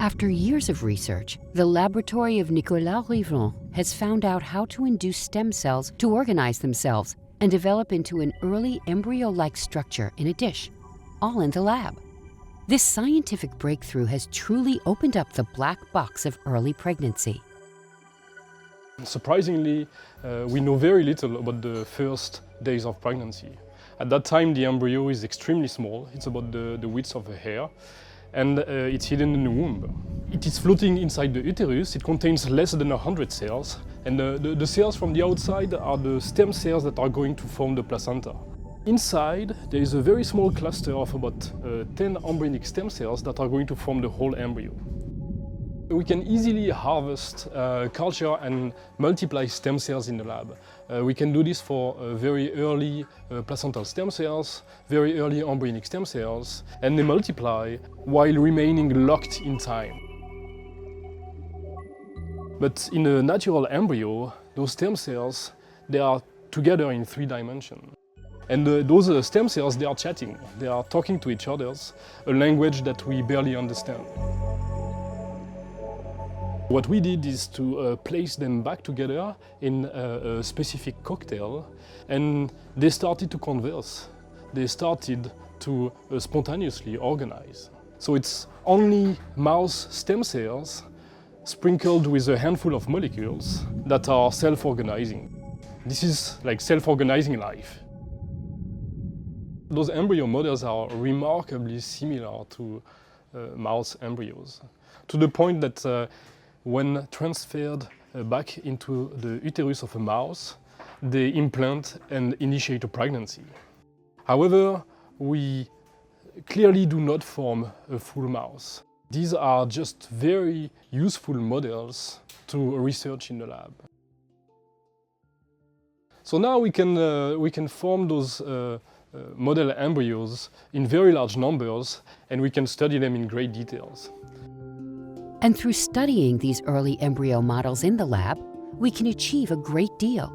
After years of research, the laboratory of Nicolas Rivron has found out how to induce stem cells to organize themselves and develop into an early embryo-like structure in a dish, all in the lab. This scientific breakthrough has truly opened up the black box of early pregnancy. Surprisingly, we know very little about the first days of pregnancy. At that time, the embryo is extremely small. It's about the width of a hair, and it's hidden in the womb. It is floating inside the uterus. It contains less than 100 cells, and the cells from the outside are the stem cells that are going to form the placenta. Inside, there is a very small cluster of about 10 embryonic stem cells that are going to form the whole embryo. We can easily harvest, culture and multiply stem cells in the lab. We can do this for very early placental stem cells, very early embryonic stem cells, and they multiply while remaining locked in time. But in a natural embryo, those stem cells, they are together in 3 dimensions. And those stem cells, they are chatting, they are talking to each other, a language that we barely understand. What we did is to place them back together in a specific cocktail, and they started to converse. They started to spontaneously organize. So it's only mouse stem cells sprinkled with a handful of molecules that are self-organizing. This is like self-organizing life. Those embryo models are remarkably similar to mouse embryos, to the point that when transferred back into the uterus of a mouse, they implant and initiate a pregnancy. However, we clearly do not form a full mouse. These are just very useful models to research in the lab. So now we can form those model embryos in very large numbers, and we can study them in great details. And through studying these early embryo models in the lab, we can achieve a great deal.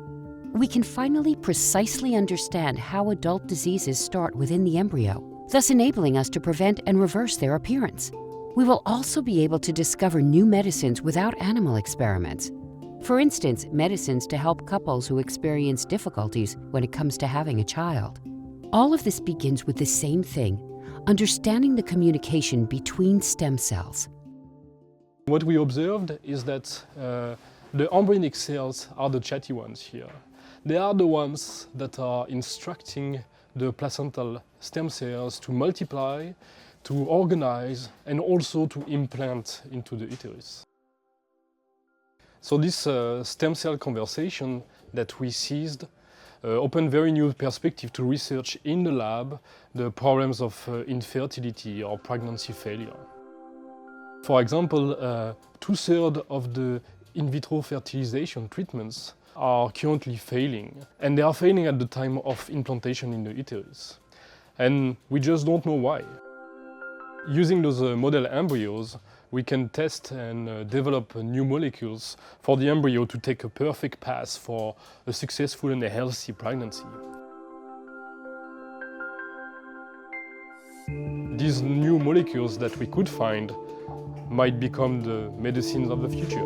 We can finally precisely understand how adult diseases start within the embryo, thus enabling us to prevent and reverse their appearance. We will also be able to discover new medicines without animal experiments. For instance, medicines to help couples who experience difficulties when it comes to having a child. All of this begins with the same thing, understanding the communication between stem cells. What we observed is that the embryonic cells are the chatty ones here. They are the ones that are instructing the placental stem cells to multiply, to organize, and also to implant into the uterus. So this stem cell conversation that we seized opened very new perspective to research in the lab the problems of infertility or pregnancy failure. For example, 2/3 of the in vitro fertilization treatments are currently failing, and they are failing at the time of implantation in the uterus. And we just don't know why. Using those model embryos, we can test and develop new molecules for the embryo to take a perfect path for a successful and a healthy pregnancy. These new molecules that we could find might become the medicines of the future.